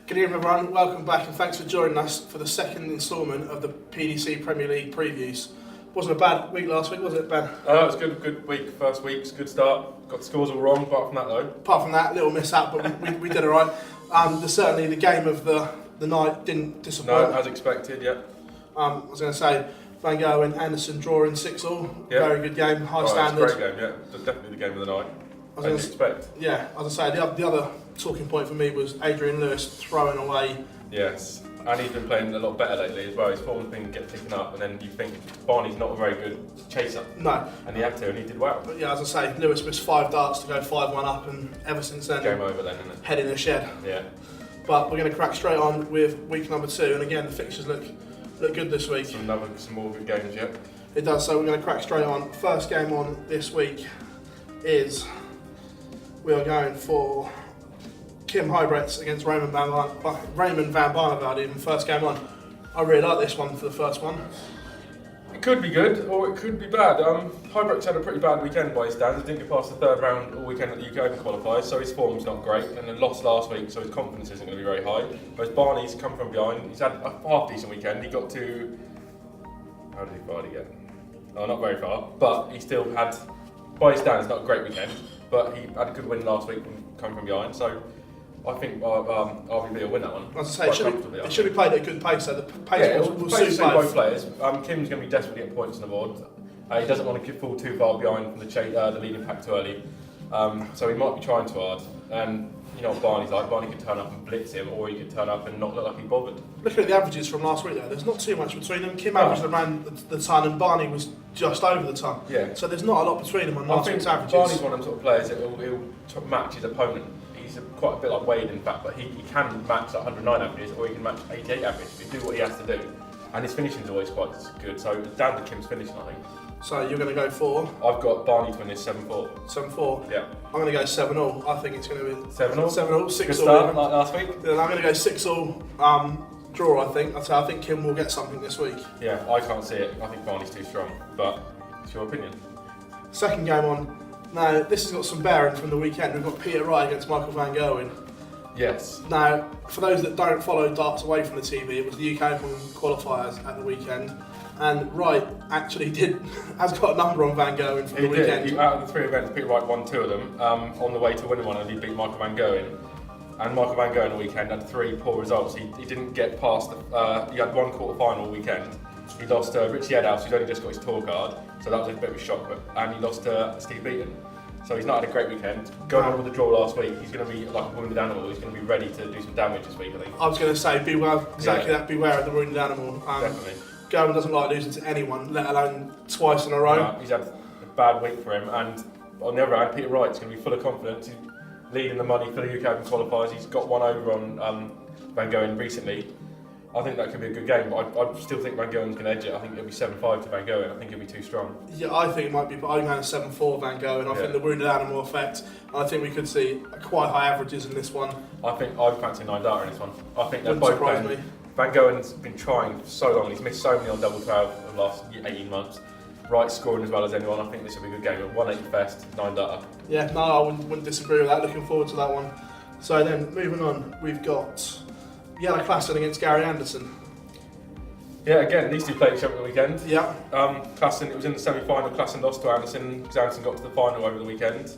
Good evening everyone, welcome back and thanks for joining us for the second instalment of the PDC Premier League previews. Wasn't a bad week last week, was it, Ben? It was a good week, first week's good start. Got the scores all wrong, apart from that though. Apart from that, little mishap, but we did alright. Certainly the game of the night didn't disappoint. No, as expected, yeah. I was going to say, Van Gogh and Anderson drawing 6-6. Yeah. Very good game, high standard. It's a great game, yeah. Definitely the game of the night. As you expect. Yeah, as I say, the other talking point for me was Adrian Lewis throwing away. Yes, and he's been playing a lot better lately as well. His form's been picking up, and then you think Barney's not a very good chaser. No. And he had to, and he did well. But yeah, as I say, Lewis missed 5 darts to go 5-1 up, and ever since then, Game over then, isn't it? Head in the shed. Yeah. But we're going to crack straight on with week number 2, and again, the fixtures look good this week. Some more good games, yeah. It does, so we're going to crack straight on. First game on this week is, we are going for Kim Huybrechts against Raymond van Barneveld in first game on. I really like this one for the first one. It could be good, or it could be bad. Huybrechts had a pretty bad weekend by his standards. Didn't get past the third round all weekend at the UK Open qualifiers, so his form's not great, and then lost last week, so his confidence isn't going to be very high. Whereas Barney's come from behind. He's had a half decent weekend. He got to, how did he far again? No, not very far, but he still had, by his standards, not a great weekend. But he had a good win last week and come from behind, so I think RVB will win that one. As I say, it should be played at a good pace, so the pace will suit both players. Kim's going to be desperately getting points on the board. He doesn't want to fall too far behind from the leading pack too early, so he might be trying too hard. And you know what Barney's like. Barney could turn up and blitz him, or he could turn up and not look like he bothered. Looking at the averages from last week though, there's not too much between them. Kim averaged around the ton and Barney was just over the ton. Yeah. So there's not a lot between them on last week's averages. Barney's one of them sort of players that he'll match his opponent. He's quite a bit like Wade in fact, but he can match like 109 averages, or he can match 88 averages. He do what he has to do. And his finishing's always quite good, so it's down to Kim's finishing, I think. So you're going to go for? I've got Barney to win this 7-4. 7-4? Yeah. I'm going to go 7-0. I think it's going to be 7-0? 7-0, 6-0. Good start, like last week? Then I'm going to go 6-0 draw, I think. I think Kim will get something this week. Yeah, I can't see it. I think Barney's too strong, but it's your opinion. Second game on. Now, this has got some bearing from the weekend. We've got Peter Wright against Michael van Gerwen. Yes. Now, for those that don't follow darts away from the TV, it was the UK Open qualifiers at the weekend, and Wright actually has got a number on Van Gerwen for the weekend. Out of the 3 events, Peter Wright won 2 of them. On the way to winning one, and he beat Michael van Gerwen. And Michael van Gerwen the weekend had 3 poor results. He didn't get past he had 1 quarter-final weekend. He lost to Richie Edhouse, who's only just got his tour card, so that was a bit of a shock. And he lost to Steve Beaton. So he's not had a great weekend. Going on with the draw last week, he's going to be like a wounded animal. He's going to be ready to do some damage this week, I think. I was going to say, beware that. Beware of the wounded animal. Definitely. Gerwen doesn't like losing to anyone, let alone twice in a row. No, he's had a bad week for him, and on the other hand, Peter Wright's going to be full of confidence. He's leading the money for the UK Open qualifiers. He's got one over on Van Gerwen recently. I think that could be a good game, but I still think Van Gerwen's going to edge it. I think it'll be 7-5 to Van Gerwen. I think he'll be too strong. Yeah, I think it might be, but I'm going 7-4 Van Gerwen. I think the wounded animal effect, and I think we could see quite high averages in this one. I think I'd fancy 9 data in this one. I think they're Wouldn't both surprise playing. me. Van Gerwen's been trying for so long. He's missed so many on double 12 over the last 18 months. Wright's scoring as well as anyone. I think this will be a good game. At 180 best, 9 data. Yeah, no, I wouldn't disagree with that. Looking forward to that one. So then, moving on, we've got Yellow Klassen against Gary Anderson. Yeah, again, these 2 played each other on the weekend. Yeah. Klassen, it was in the semi-final. Klassen lost to Anderson because Anderson got to the final over the weekend.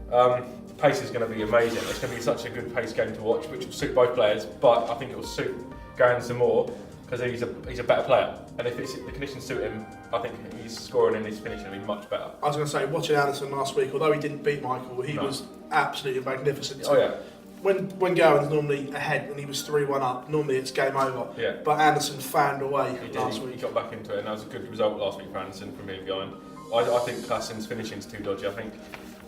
The pace is going to be amazing. It's going to be such a good pace game to watch, which will suit both players. But I think it will suit Gary Anderson more because he's a better player. And if the conditions suit him, I think his scoring and his finishing will be much better. I was going to say, watching Anderson last week, although he didn't beat Michael, he was absolutely magnificent. Oh yeah. When Gerwen's normally ahead and he was 3-1 up, normally it's game over. Yeah. But Anderson found a way last week. He got back into it, and that was a good result last week for Anderson from being behind. I think Klassen's finishing's too dodgy. I think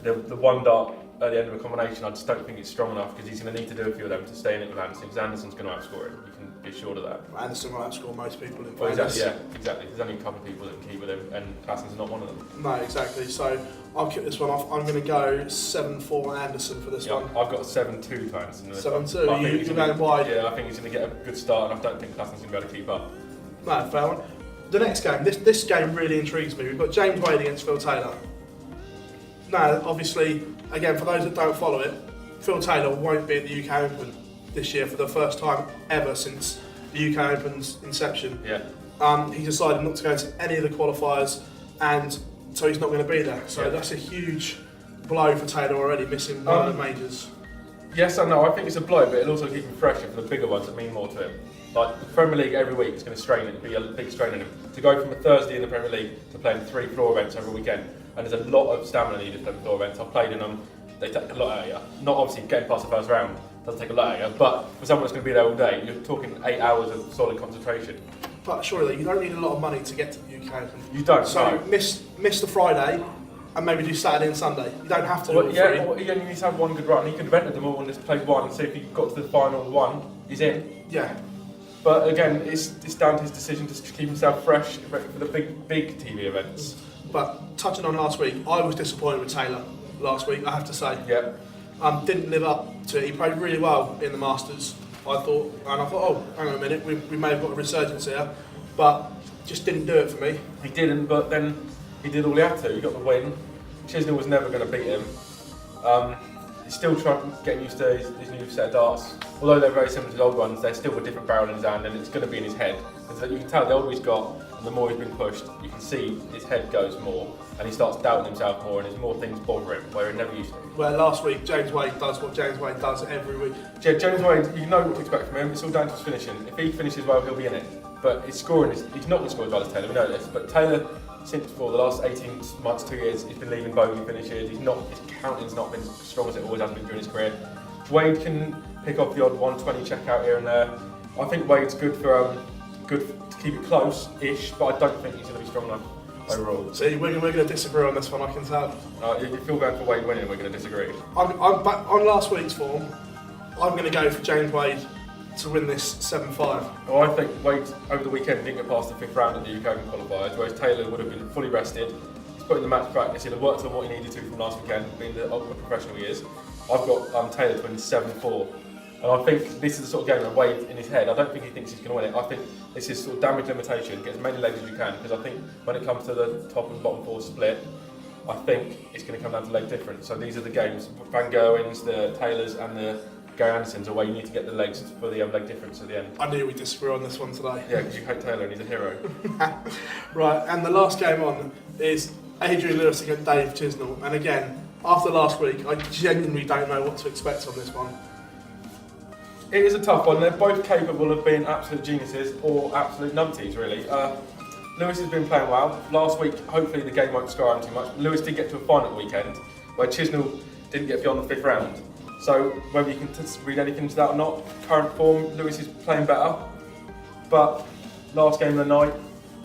the one dart at the end of a combination, I just don't think it's strong enough because he's going to need to do a few of them to stay in it with Anderson, because Anderson's going to outscore him. You can be assured of that. Anderson will outscore most people in fairness. Exactly. There's only a couple of people that can keep with him, and Klassen's not one of them. No, exactly. So I'll kick this one off. I'm going to go 7-4 Anderson for this one. I've got 7-2 to Anderson. 7-2. You're going wide. Yeah, I think he's going to get a good start, and I don't think Klassen's going to be able to keep up. No, fair one. The next game, this game really intrigues me. We've got James Wade against Phil Taylor. Now, obviously, again, for those that don't follow it, Phil Taylor won't be at the UK Open. this year for the first time ever since the UK Open's inception. Yeah. He decided not to go to any of the qualifiers, and so he's not going to be there. So Yeah. that's a huge blow for Taylor already, missing one of the majors. Yes and no, I think it's a blow, but it'll also keep him fresher for the bigger ones that mean more to him. Like the Premier League every week is going to strain it, be a big strain on him. To go from a Thursday in the Premier League to playing 3 floor events every weekend, and there's a lot of stamina needed for floor events. I've played in them, they take a lot out of you. Not obviously getting past the first round doesn't take a lot out of you, but for someone that's going to be there all day, you're talking 8 hours of solid concentration. But surely you don't need a lot of money to get to the UK Open. You don't. So no. miss the Friday and maybe do Saturday and Sunday. You don't have to do all Yeah, three. well, he only needs to have one good run. He could have entered them all and just played one and see if he got to the final one, he's in. Yeah. But again, it's down to his decision to keep himself fresh for the big TV events. But touching on last week, I was disappointed with Taylor last week, I have to say. Yeah. Didn't live up to it. He played really well in the Masters, I thought, oh, hang on a minute, we may have got a resurgence here, but just didn't do it for me. He didn't, but then he did all he had to. He got the win. Chisnell was never going to beat him. He's still getting used to his new set of darts. Although they're very similar to the old ones, they're still a different barrel in his hand, and it's going to be in his head. Because you can tell the older he's got, and the more he's been pushed, you can see his head goes more, and he starts doubting himself more, and there's more things bother him, where he never used to. Well, last week, James Wade does what James Wade does every week. Yeah, James Wade, you know what to expect from him. It's all down to his finishing. If he finishes well, he'll be in it. But his scoring, he's not going to score as well as Taylor, we know this. But Taylor, since for the last 18 months, 2 years, he's been leaving bogey finishes. His counting's not been as strong as it always has been during his career. Wade can pick off the odd 120 check out here and there. I think Wade's good to keep it close-ish, but I don't think he's going to be strong enough overall. See, we're going to disagree on this one, I can tell. If you're going for Wade winning, we're going to disagree. I'm back on last week's form. I'm going to go for James Wade to win this 7-5. Well, I think Wade over the weekend didn't get past the 5th round of the UK Open qualifiers, whereas Taylor would have been fully rested. He's put in the match practice, he'll have worked on what he needed to from last weekend, being the ultimate professional he is. I've got Taylor to win 7-4. And I think this is the sort of game that Wade in his head, I don't think he thinks he's going to win it. I think this is sort of damage limitation, get as many legs as you can, because I think when it comes to the top and bottom 4 split, I think it's going to come down to leg difference. So these are the games, Van Gerwen's, the Taylors and the Gary Anderson's are where you need to get the legs for the leg difference at the end. I knew we'd disagree on this one today. Yeah, because you hate Taylor and he's a hero. Right, and the last game on is Adrian Lewis against Dave Chisnell. And again, after last week, I genuinely don't know what to expect on this one. It is a tough one. They're both capable of being absolute geniuses or absolute numpties, really. Lewis has been playing well. Last week, hopefully the game won't score him too much. Lewis did get to a final weekend where Chisnell didn't get beyond the 5th round. So whether you can read anything into that or not, current form, Lewis is playing better. But last game of the night,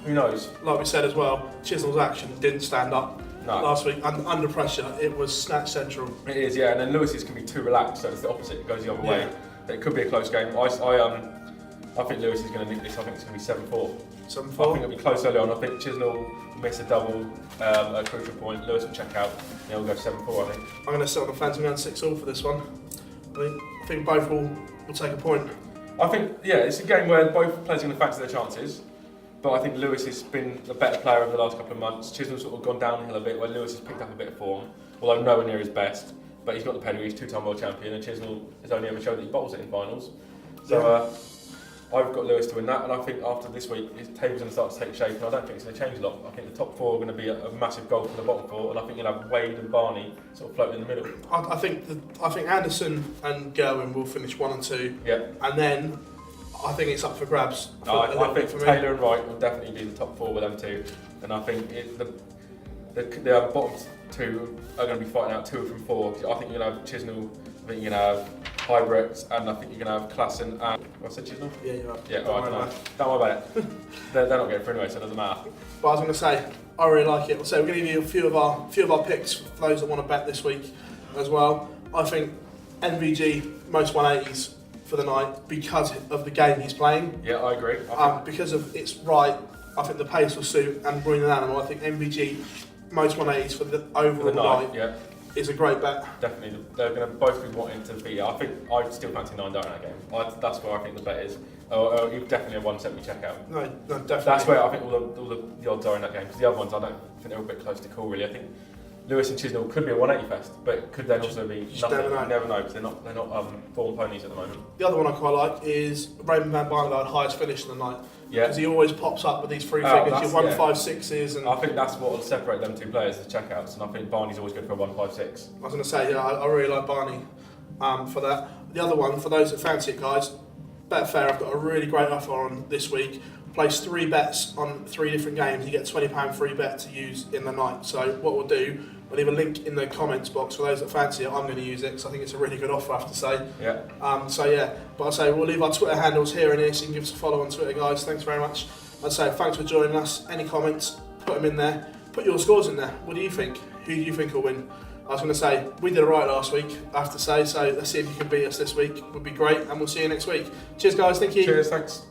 who knows? Like we said as well, Chisnell's action didn't stand up last week. Under pressure, it was snatch central. It is, yeah. And then Lewis's can be too relaxed, so it's the opposite. It goes the other way. It could be a close game. I think Lewis is going to nick this. I think it's going to be 7-4. 7-4? I think it'll be close early on. I think Chisnell will miss a double at a crucial point. Lewis will check out. He'll go 7-4, I think. I'm going to sit on the fence and go 6-all for this one. I think both will take a point. I think, yeah, it's a game where both players are going to fancy their chances. But I think Lewis has been a better player over the last couple of months. Chisnell's sort of gone downhill a bit, where Lewis has picked up a bit of form, although nowhere near his best. But he's got the pedigree, he's 2-time world champion, and Chisnell has only ever shown that he bottles it in finals. So I've got Lewis to win that, and I think after this week, his table's going to start to take shape, and I don't think it's going to change a lot. I think the top 4 are going to be a massive goal for the bottom 4, and I think you'll have Wade and Barney sort of floating in the middle. I think Anderson and Gerwin will finish 1 and 2. Yeah. And then I think it's up for grabs. I think Taylor and Wright will definitely be the top 4 with them two, and I think the bottom 2 are going to be fighting out 2 from 4. I think you're going to have Chisnell, I think you're going to have Hybrids, and I think you're going to have Klassen and... I said Chisnell? Yeah, you are. Yeah, don't worry about it. they're not getting through anyway, so it doesn't matter. But I was going to say, I really like it. So we're going to give you a few of our picks for those that want to bet this week as well. I think NVG most 180s for the night because of the game he's playing. Yeah, I agree. Because of it's right, I think the pace will suit and bring an animal. I think NVG most 180s for the overall night. Yeah. Is a great bet. Definitely, they're going to both be wanting to beat it. I think I still fancy 9 down in that game. That's where I think the bet is. You definitely a 170 check out. No, definitely. That's where I think all the odds are in that game. Because the other ones, I don't think they're a bit close to call really. I think Lewis and Chisnell could be a 180 fest, but it could then also be nothing. never know. You never know because they're not form ponies at the moment. The other one I quite like is Raymond van Barneveld, highest finish in the night. Yeah. Because he always pops up with these three figures, that's- your 1, yeah. 5, 6s. And I think that's what will separate them two players, the checkouts, and I think Barney's always good for a 156. I was going to say, yeah, I really like Barney for that. The other one, for those that fancy it, guys, Betfair, I've got a really great offer on this week. Place 3 bets on 3 different games. You get a £20 free bet to use in the night. So what we'll do, we'll leave a link in the comments box for those that fancy it. I'm going to use it because I think it's a really good offer, I have to say. Yeah. But I say we'll leave our Twitter handles here and here, so you can give us a follow on Twitter, guys. Thanks very much. I'd say thanks for joining us. Any comments, put them in there. Put your scores in there. What do you think? Who do you think will win? I was going to say, we did it right last week, I have to say, so let's see if you can beat us this week. Would be great, and we'll see you next week. Cheers, guys. Thank you. Cheers, thanks.